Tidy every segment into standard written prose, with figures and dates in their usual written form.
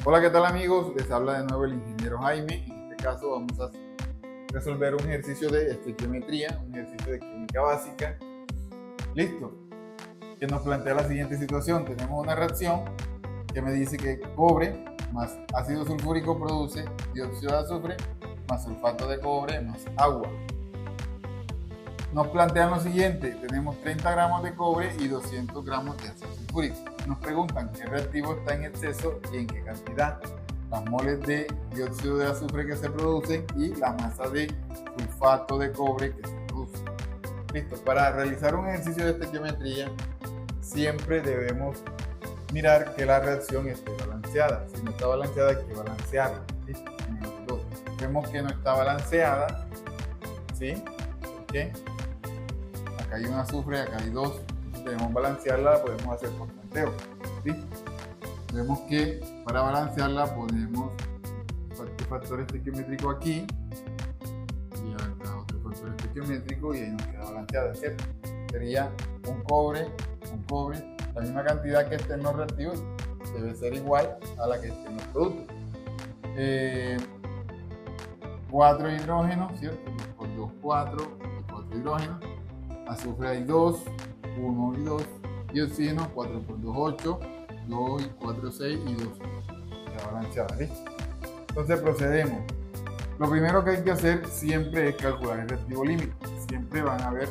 Hola, ¿qué tal amigos? Les habla de nuevo el ingeniero Jaime. En este caso vamos a resolver un ejercicio de estequiometría, un ejercicio de química básica. Listo. Que nos plantea la siguiente situación. Tenemos una reacción que me dice que cobre más ácido sulfúrico produce dióxido de azufre más sulfato de cobre más agua. Nos plantean lo siguiente. Tenemos 30 gramos de cobre y 200 gramos de ácido sulfúrico. Nos preguntan qué reactivo está en exceso y en qué cantidad, las moles de dióxido de azufre que se producen y la masa de sulfato de cobre que se produce. Listo, para realizar un ejercicio de estequiometría siempre debemos mirar que la reacción esté balanceada. Si no está balanceada hay que balancearla. ¿Listo? Vemos que no está balanceada, ¿sí? ¿Qué? Acá hay un azufre, acá hay dos. Debemos balancearla, la podemos hacer por tanteo, ¿sí? Vemos que para balancearla ponemos este factor estequiométrico aquí y acá otro factor estequiométrico y ahí nos queda balanceada, ¿cierto? Sería un cobre, la misma cantidad que esté en los reactivos debe ser igual a la que esté en los productos. 4 hidrógenos, ¿cierto? 2 por 2, 4 y 4 hidrógenos. Azufre hay 2, 1 y 2. Y oxígeno, 4 por 2, 8, 2 y 4, 6 y 2. Ya balanceada, ¿listo? Entonces procedemos. Lo primero que hay que hacer siempre es calcular el reactivo límite. Siempre van a haber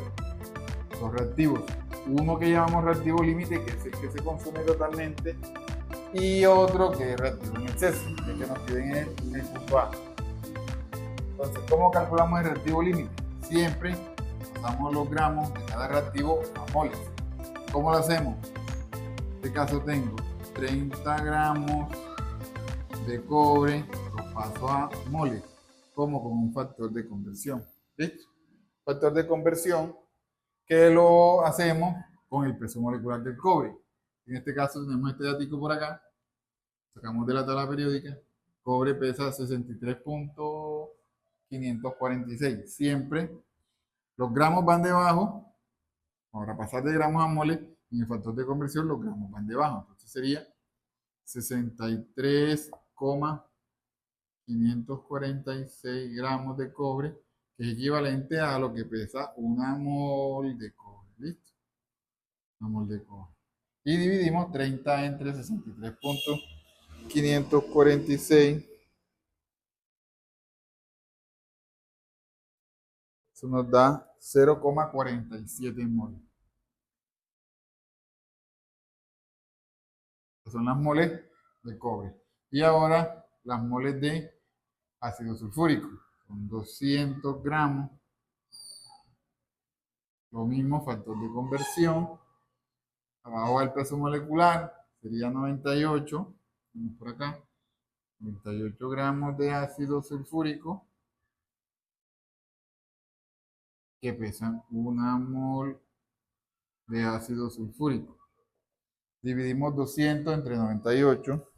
dos reactivos. Uno que llamamos reactivo límite, que es el que se consume totalmente, y otro que es reactivo en exceso, el que nos piden en el punto A. Entonces, ¿cómo calculamos el reactivo límite? Siempre pasamos los gramos de cada reactivo a moles. ¿Cómo lo hacemos? En este caso tengo 30 gramos de cobre, lo paso a moles, como con un factor de conversión. ¿Listo? Factor de conversión que lo hacemos con el peso molecular del cobre. En este caso tenemos este datico por acá, sacamos de la tabla periódica, cobre pesa 63.546. Siempre los gramos van debajo. Ahora pasar de gramos a moles, en el factor de conversión los gramos van debajo. Entonces sería 63,546 gramos de cobre, que es equivalente a lo que pesa una mol de cobre. ¿Listo? Una mol de cobre. Y dividimos 30 entre 63.546. Eso nos da 0,47 mol. Son las moles de cobre. Y ahora las moles de ácido sulfúrico. Son 200 gramos. Lo mismo, factor de conversión. Abajo va el peso molecular. Sería 98. Vamos por acá. 98 gramos de ácido sulfúrico que pesan una mol de ácido sulfúrico. Dividimos 200 entre 98.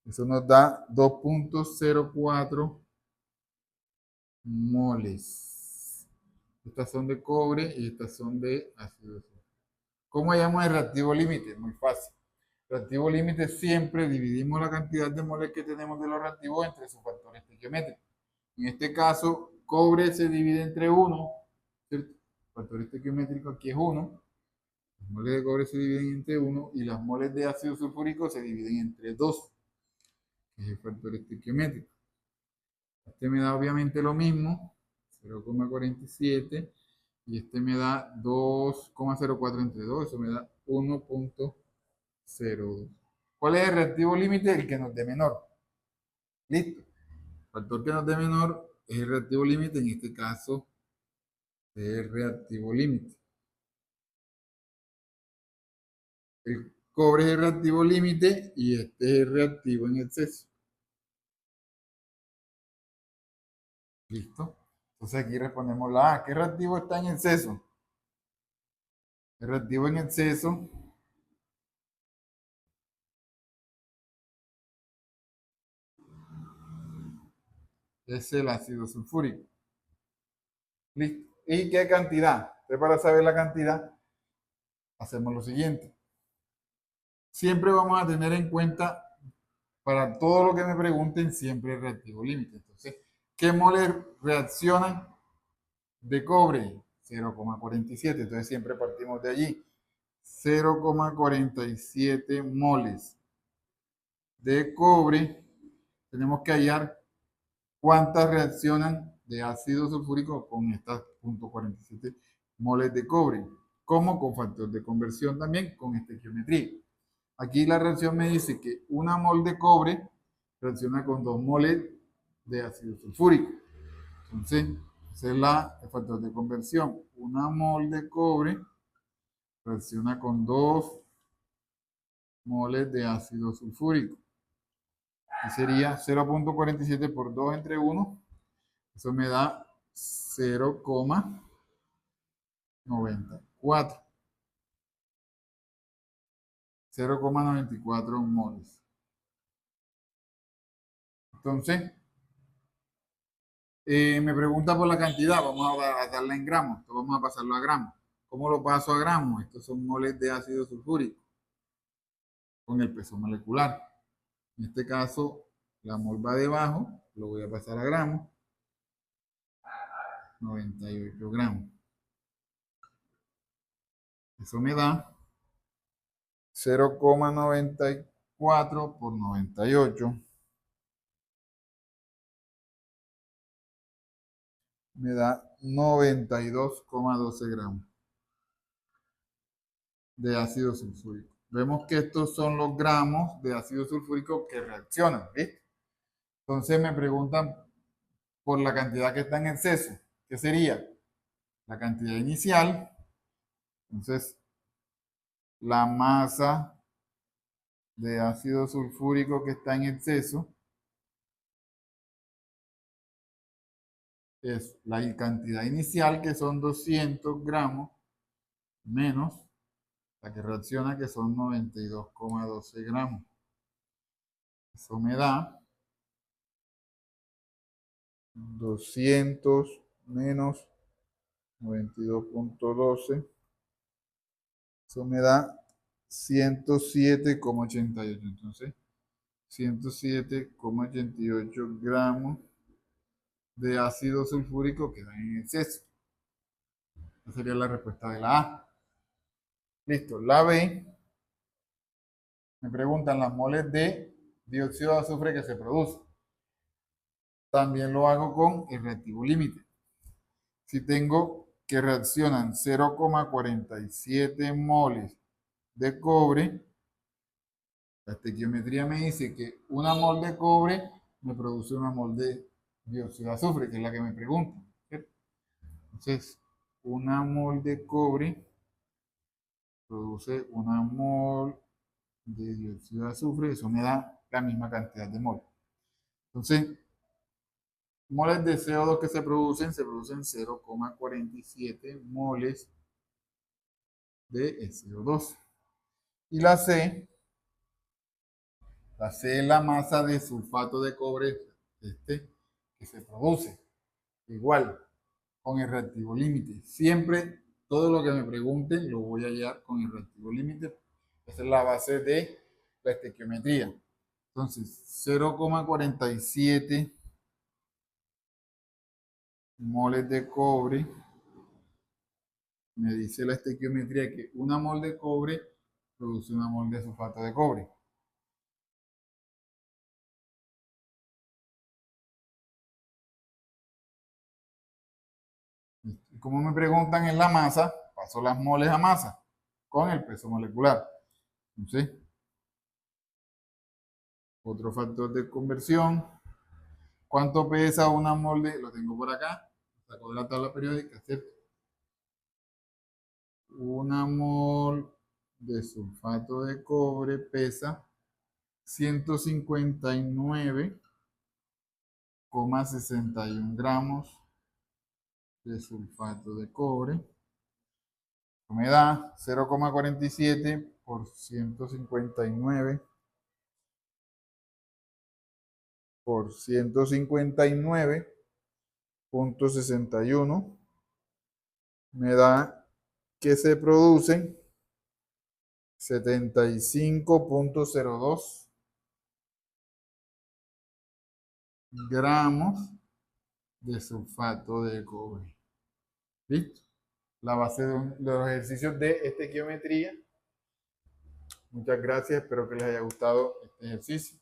Eso nos da 2,04 moles. Estas son de cobre y estas son de ácido sulfúrico. ¿Cómo hallamos el reactivo límite? Muy fácil. El reactivo límite siempre dividimos la cantidad de moles que tenemos de los reactivos entre sus factores estequiométricos. En este caso, cobre se divide entre 1, ¿cierto? El factor estequiométrico aquí es 1. Las moles de cobre se dividen entre 1 y las moles de ácido sulfúrico se dividen entre 2, que es el factor estequiométrico. Este me da obviamente lo mismo, 0,47, y este me da 2,04 entre 2, eso me da 1,02. ¿Cuál es el reactivo límite? El que nos dé menor. Listo. El factor que nos dé menor es el reactivo límite, en este caso es el reactivo límite. El cobre es el reactivo límite y este es el reactivo en exceso. Listo. Entonces aquí respondemos la A. ¿Qué reactivo está en exceso? El reactivo en exceso es el ácido sulfúrico. Listo. ¿Y qué cantidad? Entonces, para saber la cantidad, hacemos lo siguiente. siempre vamos a tener en cuenta, para todo lo que me pregunten, siempre el reactivo límite. Entonces, ¿qué moles reaccionan de cobre? 0,47. Entonces, siempre partimos de allí. 0,47 moles de cobre. Tenemos que hallar cuántas reaccionan de ácido sulfúrico con estas 0,47 moles de cobre, como con factor de conversión también con estequiometría. Aquí la reacción me dice que una mol de cobre reacciona con 2 moles de ácido sulfúrico. Entonces, ese es el factor de conversión. Una mol de cobre reacciona con 2 moles de ácido sulfúrico. Y sería 0,47 por 2 entre 1. Eso me da 0,94. 0,94 moles. Entonces, me pregunta por la cantidad. Vamos a darla en gramos. Entonces, vamos a pasarlo a gramos. ¿Cómo lo paso a gramos? Estos son moles de ácido sulfúrico con el peso molecular. En este caso, la mol va debajo. Lo voy a pasar a gramos. 98 gramos. Eso me da 0,94 por 98. Me da 92,12 gramos de ácido sulfúrico. Vemos que estos son los gramos de ácido sulfúrico que reaccionan, ¿viste? Entonces me preguntan por la cantidad que está en exceso. ¿Qué sería? La cantidad inicial. Entonces, la masa de ácido sulfúrico que está en exceso es la cantidad inicial, que son 200 gramos, menos la que reacciona, que son 92,12 gramos. Eso me da 200 menos 92,12. Eso me da 107,88. Entonces, 107,88 gramos de ácido sulfúrico quedan en exceso. Esa sería la respuesta de la A. Listo. La B, me preguntan las moles de dióxido de azufre que se produce. También lo hago con el reactivo límite. Si tengo que reaccionan 0,47 moles de cobre, la estequiometría me dice que una mol de cobre me produce una mol de dióxido de azufre, que es la que me preguntan. Entonces, una mol de cobre produce una mol de dióxido de azufre, eso me da la misma cantidad de mol. Entonces, moles de CO2 que se producen 0,47 moles de CO2. Y la C es la masa de sulfato de cobre que se produce. Igual, con el reactivo límite. Siempre todo lo que me pregunten lo voy a hallar con el reactivo límite. Esa es la base de la estequiometría. Entonces, 0,47 moles de cobre. Me dice la estequiometría que una mol de cobre produce una mol de sulfato de cobre. Y como me preguntan en la masa, paso las moles a masa con el peso molecular. Entonces, otro factor de conversión. ¿Cuánto pesa una mol de? Lo tengo por acá. Saco de la tabla periódica, ¿cierto? Una mol de sulfato de cobre pesa 159,61 gramos de sulfato de cobre. Me da 0,47 por 159 por 159,61. Me da que se producen 75.02 gramos de sulfato de cobre. ¿Listo? La base de los ejercicios de estequiometría. Muchas gracias, espero que les haya gustado este ejercicio.